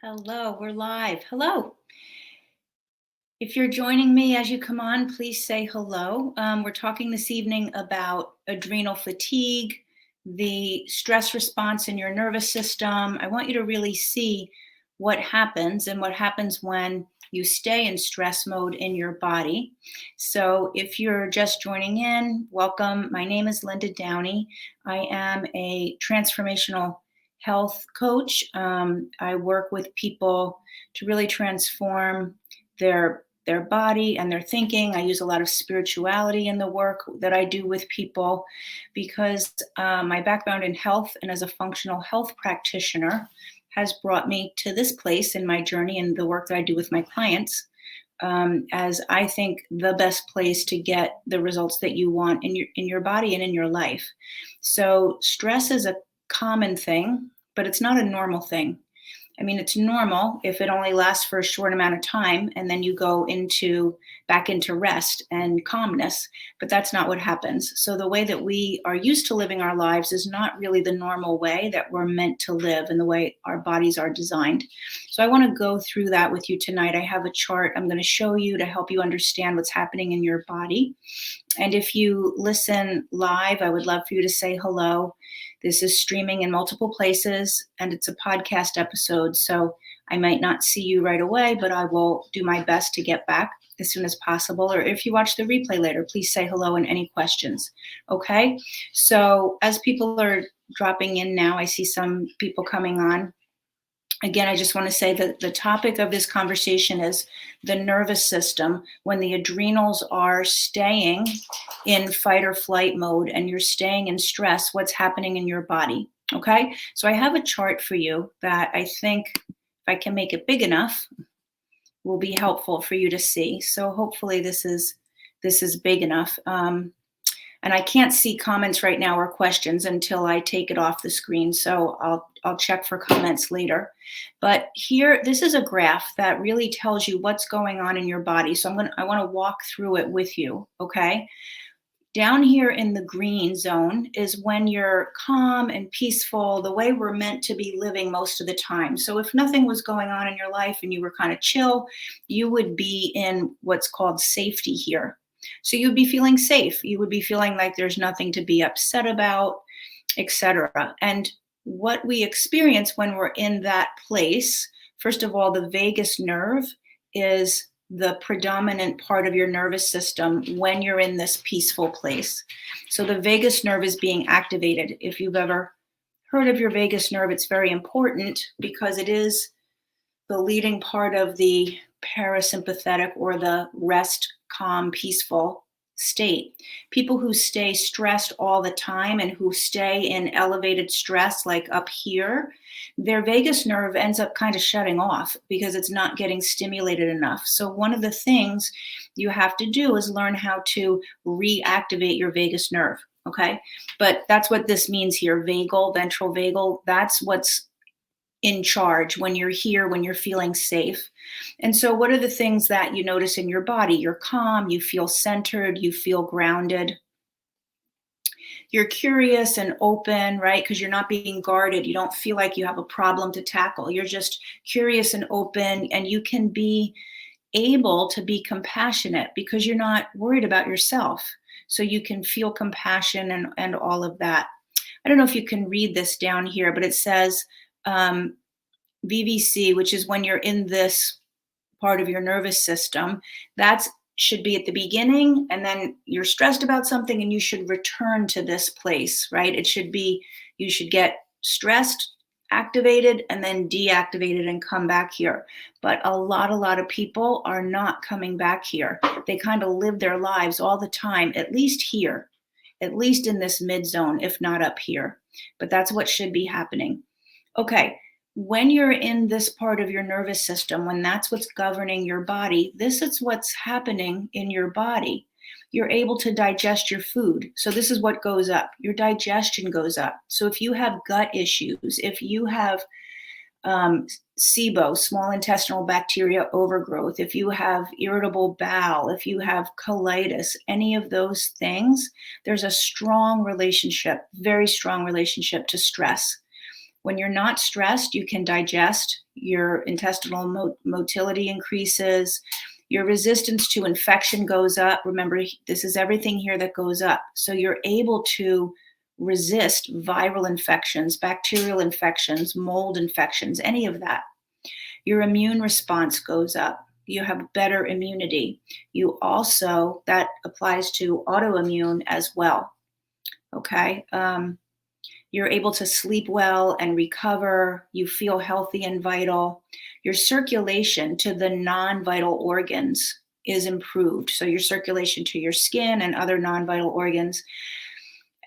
Hello, we're live. Hello. If you're joining me as you come on, please say hello. We're talking this evening about adrenal fatigue, the stress response in your nervous system. I want you to really see what happens and what happens when you stay in stress mode in your body. So, if you're just joining in, welcome. My name is Linda Downey. I am a transformational health coach. I work with people to really transform their body and their thinking. I use a lot of spirituality in the work that I do with people because my background in health and as a functional health practitioner has brought me to this place in my journey and the work that I do with my clients, as I think the best place to get the results that you want in your body and in your life. So stress is a common thing, but it's not a normal thing. I mean, it's normal if it only lasts for a short amount of time and then you go back into rest and calmness, but that's not what happens. So the way that we are used to living our lives is not really the normal way that we're meant to live and the way our bodies are designed. So I want to go through that with you tonight. I have a chart I'm going to show you to help you understand what's happening in your body. And if you listen live, I would love for you to say hello. This is streaming in multiple places and it's a podcast episode. So I might not see you right away, but I will do my best to get back as soon as possible. Or if you watch the replay later, please say hello and any questions. Okay. So as people are dropping in now, I see some people coming on. Again, I just want to say that the topic of this conversation is the nervous system. When the adrenals are staying in fight or flight mode and you're staying in stress, what's happening in your body? Okay, so I have a chart for you that I think, if I can make it big enough, will be helpful for you to see. So hopefully this is big enough. And I can't see comments right now or questions until I take it off the screen. So I'll check for comments later. But here, this is a graph that really tells you what's going on in your body. So I want to walk through it with you, okay? Down here in the green zone is when you're calm and peaceful, the way we're meant to be living most of the time. So if nothing was going on in your life and you were kind of chill, you would be in what's called safety here. So you'd be feeling safe. You would be feeling like there's nothing to be upset about, etc. And what we experience when we're in that place, first of all, the vagus nerve is the predominant part of your nervous system when you're in this peaceful place. So the vagus nerve is being activated. If you've ever heard of your vagus nerve, it's very important because it is the leading part of the parasympathetic or the rest, calm, peaceful state. People who stay stressed all the time and who stay in elevated stress, like up here, their vagus nerve ends up kind of shutting off because it's not getting stimulated enough. So one of the things you have to do is learn how to reactivate your vagus nerve. Okay. But that's what this means here. Vagal, ventral vagal, that's what's in charge when you're here, when you're feeling safe. And so what are the things that you notice in your body? You're calm, you feel centered, you feel grounded. You're curious and open, right? Because you're not being guarded. You don't feel like you have a problem to tackle. You're just curious and open, and you can be able to be compassionate because you're not worried about yourself. So you can feel compassion and all of that. I don't know if you can read this down here, but it says, VVC, which is when you're in this part of your nervous system, that should be at the beginning, and then you're stressed about something and you should return to this place, right? It should be, you should get stressed, activated, and then deactivated and come back here. But a lot of people are not coming back here. They kind of live their lives all the time, at least here, at least in this mid zone, if not up here. But that's what should be happening. Okay. When you're in this part of your nervous system, when that's what's governing your body, this is what's happening in your body. You're able to digest your food. So this is what goes up. Your digestion goes up. So if you have gut issues, if you have SIBO, small intestinal bacteria overgrowth, if you have irritable bowel, if you have colitis, any of those things, there's a strong relationship, very strong relationship to stress. When you're not stressed, you can digest, your intestinal motility increases, your resistance to infection goes up. Remember, this is everything here that goes up. So you're able to resist viral infections, bacterial infections, mold infections, any of that. Your immune response goes up. You have better immunity. You also, that applies to autoimmune as well. Okay. You're able to sleep well and recover. You feel healthy and vital. Your circulation to the non-vital organs is improved. So your circulation to your skin and other non-vital organs.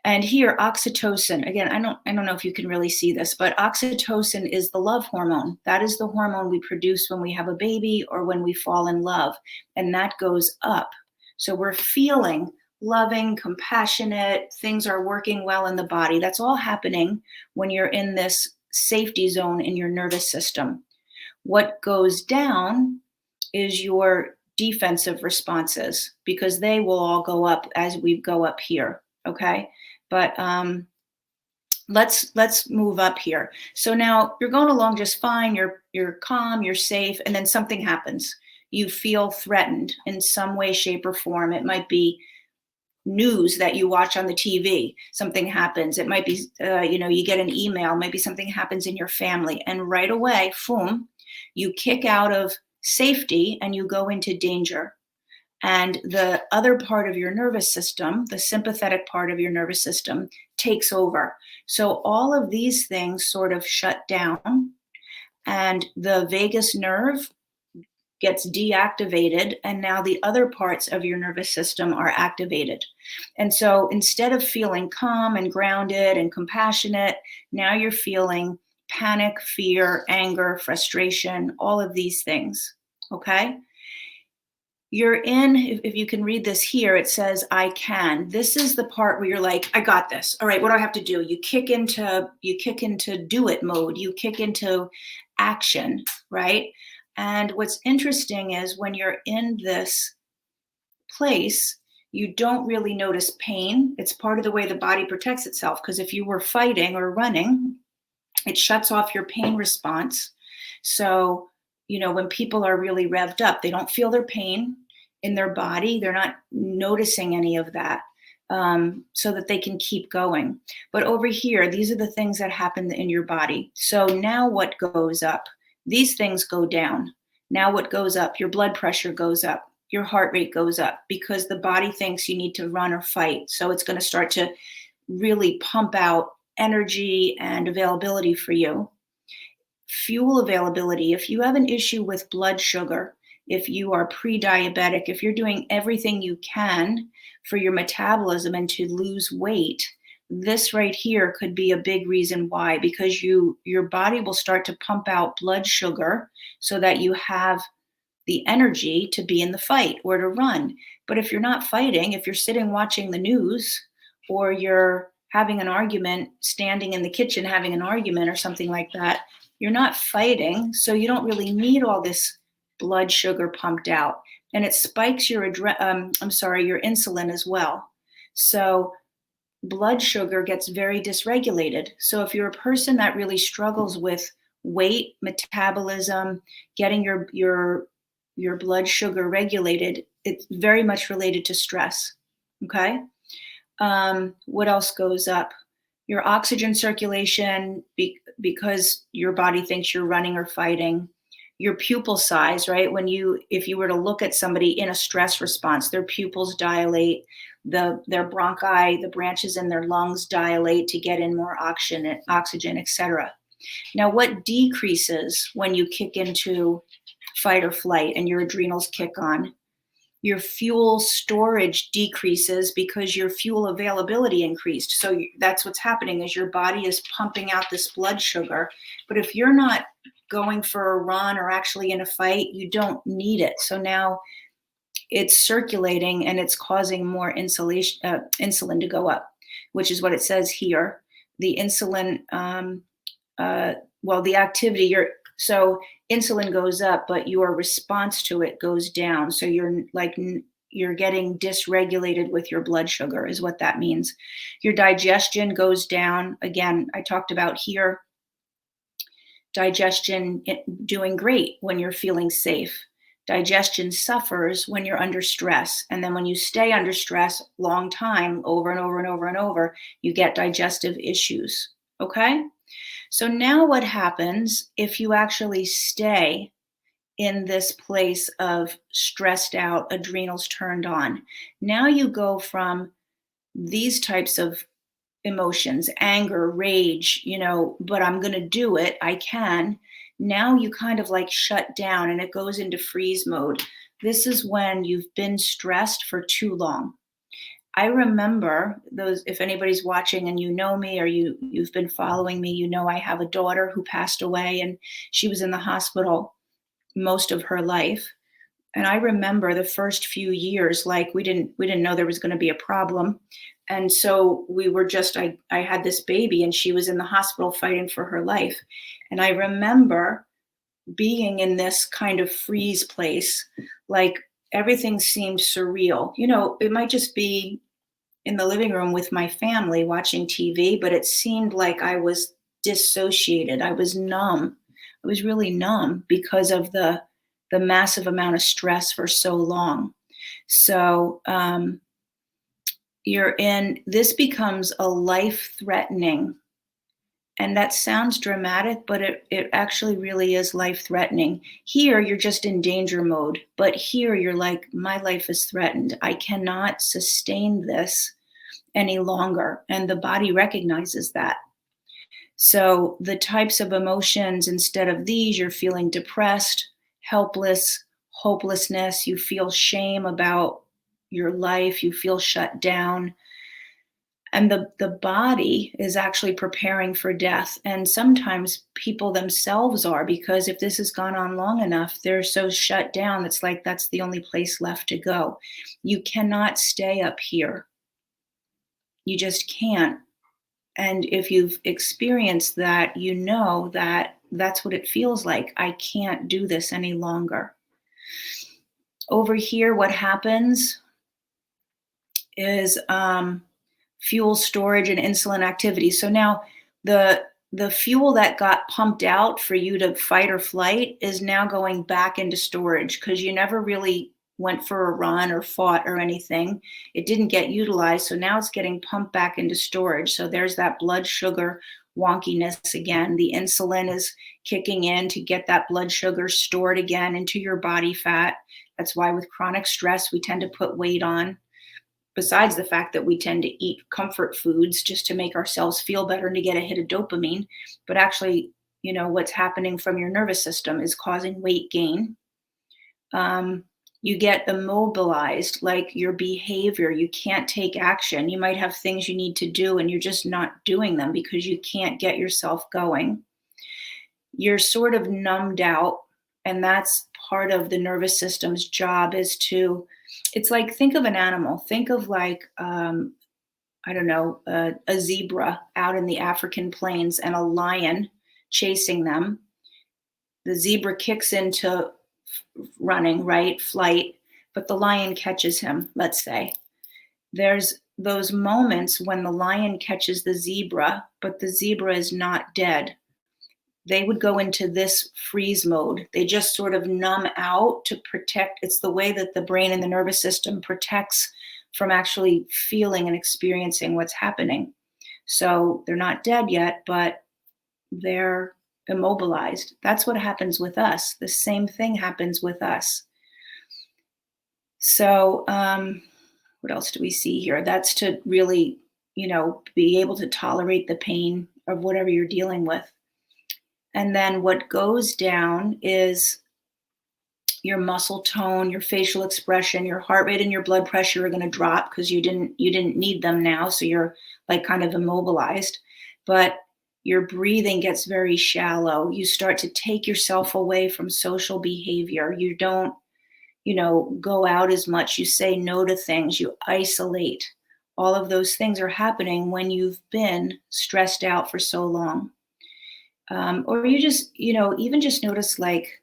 And here, oxytocin, again, I don't know if you can really see this, but oxytocin is the love hormone. That is the hormone we produce when we have a baby or when we fall in love. And that goes up. So we're feeling loving, compassionate, things are working well in the body. That's all happening when you're in this safety zone in your nervous system. What goes down is your defensive responses, because they will all go up as we go up here. Okay. But let's move up here. So now you're going along just fine. You're calm, you're safe, and then something happens. You feel threatened in some way, shape, or form. It might be news that you watch on the TV. Something happens. It might be you get an email. Maybe something happens in your family, and right away, boom, you kick out of safety and you go into danger. And the other part of your nervous system, the sympathetic part of your nervous system, takes over. So all of these things sort of shut down, and the vagus nerve gets deactivated, and now the other parts of your nervous system are activated. And so instead of feeling calm and grounded and compassionate, now you're feeling panic, fear, anger, frustration, all of these things. Okay? You're in, if you can read this here, it says, I can. This is the part where you're like, I got this. All right, what do I have to do? You kick into do it mode. You kick into action, right? And what's interesting is when you're in this place, you don't really notice pain. It's part of the way the body protects itself, because if you were fighting or running, it shuts off your pain response. So when people are really revved up, they don't feel their pain in their body. They're not noticing any of that, so that they can keep going. But over here, these are the things that happen in your body. So now what goes up? These things go down. Now what goes up? Your blood pressure goes up. Your heart rate goes up, because the body thinks you need to run or fight. So it's going to start to really pump out energy and availability for you. Fuel availability. If you have an issue with blood sugar, if you are pre-diabetic, if you're doing everything you can for your metabolism and to lose weight, this right here could be a big reason why, because your body will start to pump out blood sugar so that you have the energy to be in the fight or to run. But if you're not fighting, if you're sitting watching the news, or you're having an argument, standing in the kitchen having an argument or something like that, you're not fighting, so you don't really need all this blood sugar pumped out, and it spikes your insulin as well. So blood sugar gets very dysregulated. So if you're a person that really struggles with weight, metabolism, getting your blood sugar regulated, it's very much related to stress. Okay. What else goes up? Your oxygen circulation, because your body thinks you're running or fighting. Your pupil size, right? If you were to look at somebody in a stress response, their pupils dilate, their bronchi, the branches in their lungs dilate to get in more oxygen, etc. Now, what decreases when you kick into fight or flight and your adrenals kick on? Your fuel storage decreases, because your fuel availability increased. So that's what's happening, is your body is pumping out this blood sugar. But if you're not going for a run or actually in a fight, you don't need it. So now it's circulating and it's causing more insulin to go up, which is what it says here. The insulin, the activity, so insulin goes up, but your response to it goes down. So you're getting dysregulated with your blood sugar is what that means. Your digestion goes down. Again, I talked about here, Digestion doing great when you're feeling safe. Digestion suffers when you're under stress. And then when you stay under stress long time, over and over and over and over, you get digestive issues. Okay? So now what happens if you actually stay in this place of stressed out, adrenals turned on? Now you go from these types of emotions, anger, rage, but I'm going to do it. I can. Now you kind of like shut down and it goes into freeze mode. This is when you've been stressed for too long. I remember those, if anybody's watching and you know me or you've been following me, I have a daughter who passed away and she was in the hospital most of her life. And I remember the first few years, like we didn't know there was going to be a problem. And so we were just, I had this baby and she was in the hospital fighting for her life. And I remember being in this kind of freeze place, like everything seemed surreal. It might just be in the living room with my family watching TV, but it seemed like I was dissociated. I was numb. I was really numb because of the massive amount of stress for so long. So this becomes a life-threatening, and that sounds dramatic, but it actually really is life-threatening. Here, you're just in danger mode, but here you're like, my life is threatened. I cannot sustain this any longer, and the body recognizes that. So the types of emotions, instead of these, you're feeling depressed, helpless, hopelessness. You feel shame about your life. You feel shut down. And the body is actually preparing for death. And sometimes people themselves are, because if this has gone on long enough, they're so shut down. It's like that's the only place left to go. You cannot stay up here. You just can't. And if you've experienced that, you know that that's what it feels like. I can't do this any longer. Over here, what happens is fuel storage and insulin activity. So now the fuel that got pumped out for you to fight or flight is now going back into storage because you never really went for a run or fought or anything. It didn't get utilized. So now it's getting pumped back into storage. So there's that blood sugar wonkiness again. The insulin is kicking in to get that blood sugar stored again into your body fat. That's why with chronic stress, we tend to put weight on. Besides the fact that we tend to eat comfort foods just to make ourselves feel better and to get a hit of dopamine. But actually, what's happening from your nervous system is causing weight gain. You get immobilized, like your behavior, you can't take action. You might have things you need to do and you're just not doing them because you can't get yourself going. You're sort of numbed out, and that's part of the nervous system's job is to, it's like, think of an animal. Think of like, I don't know, a zebra out in the African plains and a lion chasing them. The zebra kicks into running, right? Flight, but the lion catches him, let's say. There's those moments when the lion catches the zebra, but the zebra is not dead. They would go into this freeze mode. They just sort of numb out to protect. It's the way that the brain and the nervous system protects from actually feeling and experiencing what's happening. So they're not dead yet, but they're immobilized. That's what happens with us. The same thing happens with us. So what else do we see here? That's to really, be able to tolerate the pain of whatever you're dealing with. And then what goes down is your muscle tone, your facial expression, your heart rate and your blood pressure are going to drop because you didn't need them now. So you're like kind of immobilized, but your breathing gets very shallow. You start to take yourself away from social behavior. You don't, go out as much. You say no to things. You isolate. All of those things are happening when you've been stressed out for so long. Or you just, even just notice like,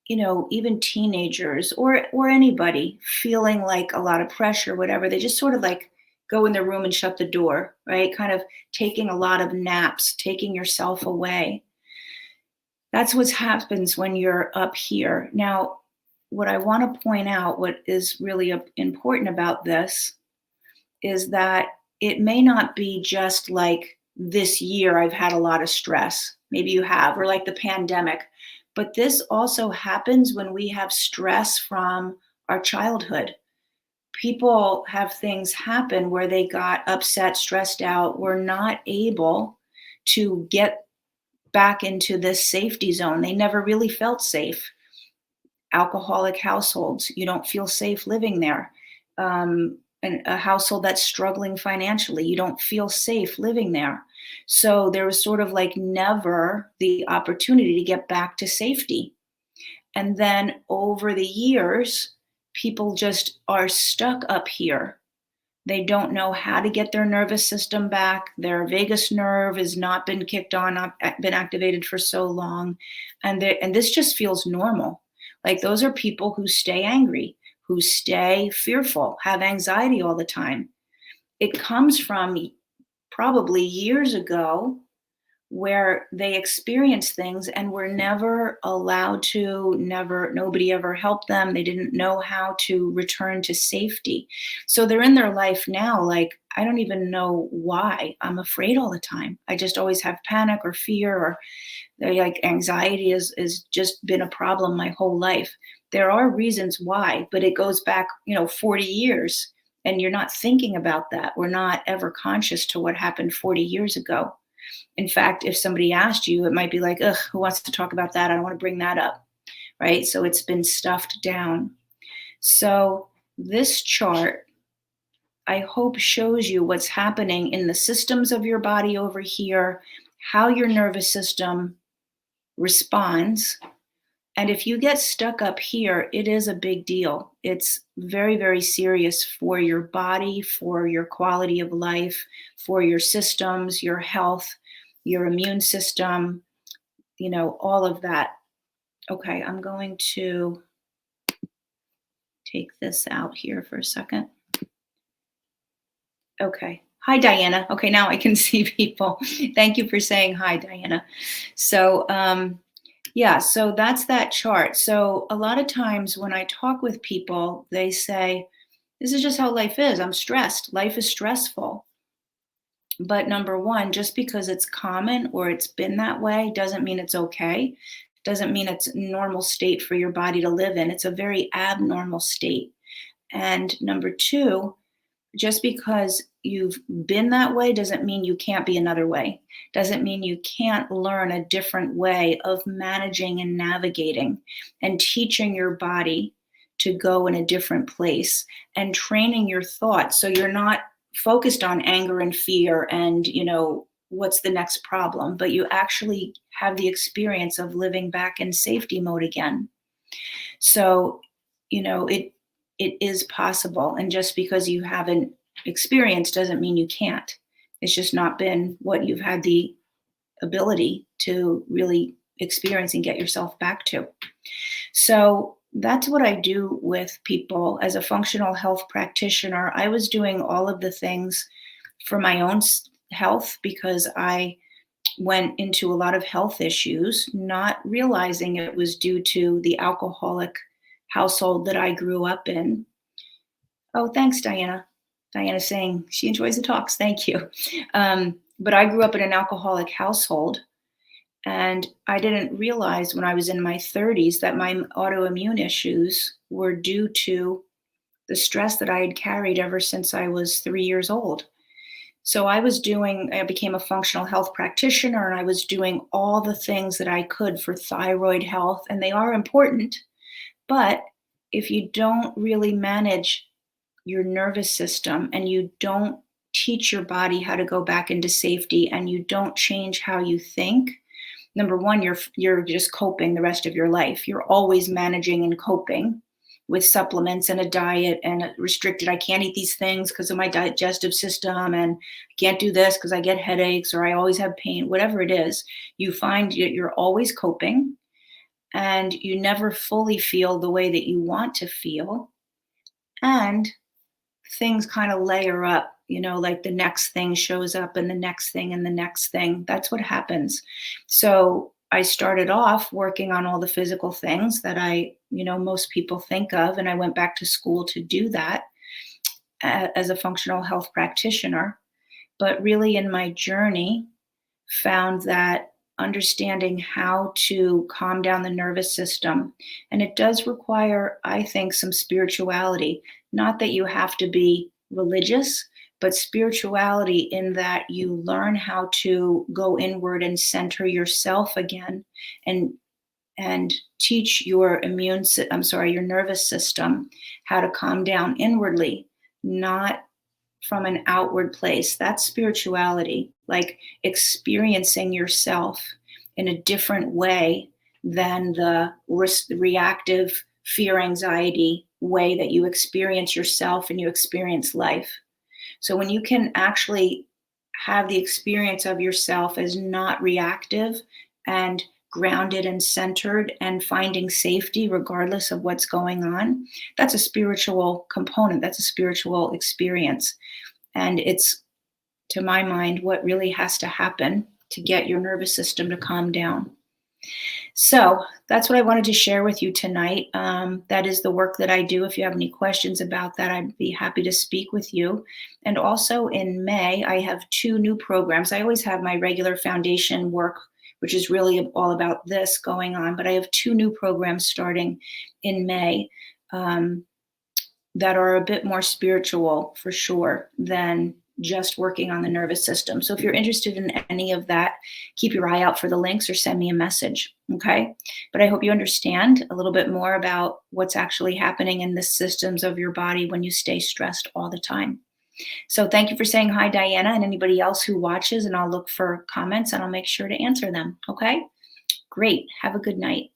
even teenagers or anybody feeling like a lot of pressure, whatever, they just sort of like go in their room and shut the door, right? Kind of taking a lot of naps, taking yourself away. That's what happens when you're up here. Now, what I want to point out, what is really important about this, is that it may not be just like this year I've had a lot of stress. Maybe you have, or like the pandemic. But this also happens when we have stress from our childhood. People have things happen where they got upset, stressed out, were not able to get back into this safety zone. They never really felt safe. Alcoholic households, you don't feel safe living there. And a household that's struggling financially, you don't feel safe living there. So there was sort of like never the opportunity to get back to safety. And then over the years, people just are stuck up here. They don't know how to get their nervous system back. Their vagus nerve has not been kicked on, not been activated for so long. And this just feels normal. Like those are people who stay angry, who stay fearful, have anxiety all the time. It comes from probably years ago where they experienced things and were never allowed to, nobody ever helped them. They didn't know how to return to safety. So they're in their life now, like, I don't even know why I'm afraid all the time. I just always have panic or fear, or they're like anxiety is just been a problem my whole life. There are reasons why, but it goes back, 40 years. And you're not thinking about that. We're not ever conscious to what happened 40 years ago. In fact, if somebody asked you, it might be like, ugh, who wants to talk about that? I don't want to bring that up, right? So it's been stuffed down. So this chart, I hope, shows you what's happening in the systems of your body over here, how your nervous system responds. And if you get stuck up here, it is a big deal. It's very, very serious for your body, for your quality of life, for your systems, your health, your immune system, all of that. Okay, I'm going to take this out here for a second. Okay. Hi, Diana. Okay, now I can see people. Thank you for saying hi, Diana. So, yeah, so that's that chart. So a lot of times when I talk with people, they say, this is just how life is. I'm stressed. Life is stressful. But number one, just because it's common or it's been that way doesn't mean it's okay. Doesn't mean it's a normal state for your body to live in. It's a very abnormal state. And number two, just because you've been that way doesn't mean you can't be another way. Doesn't mean you can't learn a different way of managing and navigating and teaching your body to go in a different place and training your thoughts so you're not focused on anger and fear and, what's the next problem, but you actually have the experience of living back in safety mode again. So, it is possible. And just because you haven't experienced doesn't mean you can't. It's just not been what you've had the ability to really experience and get yourself back to. So that's what I do with people as a functional health practitioner. I was doing all of the things for my own health because I went into a lot of health issues, not realizing it was due to the alcoholic household that I grew up in. Oh, thanks, Diana. Diana's saying she enjoys the talks. Thank you. But I grew up in an alcoholic household, and I didn't realize when I was in my 30s that my autoimmune issues were due to the stress that I had carried ever since I was 3 years old. So I became a functional health practitioner, and I was doing all the things that I could for thyroid health, and they are important. But if you don't really manage your nervous system and you don't teach your body how to go back into safety and you don't change how you think, number one, you're just coping the rest of your life. You're always managing and coping with supplements and a diet and a restricted, I can't eat these things because of my digestive system, and I can't do this because I get headaches or I always have pain, whatever it is. You find you're always coping and you never fully feel the way that you want to feel. And things kind of layer up, like the next thing shows up and the next thing and the next thing. That's what happens. So I started off working on all the physical things that most people think of. And I went back to school to do that as a functional health practitioner. But really, in my journey, found that understanding how to calm down the nervous system, and it does require, I think, some spirituality. Not that you have to be religious, but spirituality in that you learn how to go inward and center yourself again, and teach your your nervous system how to calm down inwardly, not from an outward place. That's spirituality, like experiencing yourself in a different way than the reactive fear anxiety way that you experience yourself and you experience life. So when you can actually have the experience of yourself as not reactive and grounded and centered and finding safety regardless of what's going on, that's a spiritual component. That's a spiritual experience. And it's, to my mind, what really has to happen to get your nervous system to calm down. So that's what I wanted to share with you tonight. That is the work that I do. If you have any questions about that, I'd be happy to speak with you. And also in May, I have 2 new programs. I always have my regular foundation work, which is really all about this going on, but I have 2 new programs starting in May that are a bit more spiritual for sure than just working on the nervous system. So if you're interested in any of that, keep your eye out for the links or send me a message. Okay. But I hope you understand a little bit more about what's actually happening in the systems of your body when you stay stressed all the time. So thank you for saying hi, Diana, and anybody else who watches, and I'll look for comments and I'll make sure to answer them. Okay. Great. Have a good night.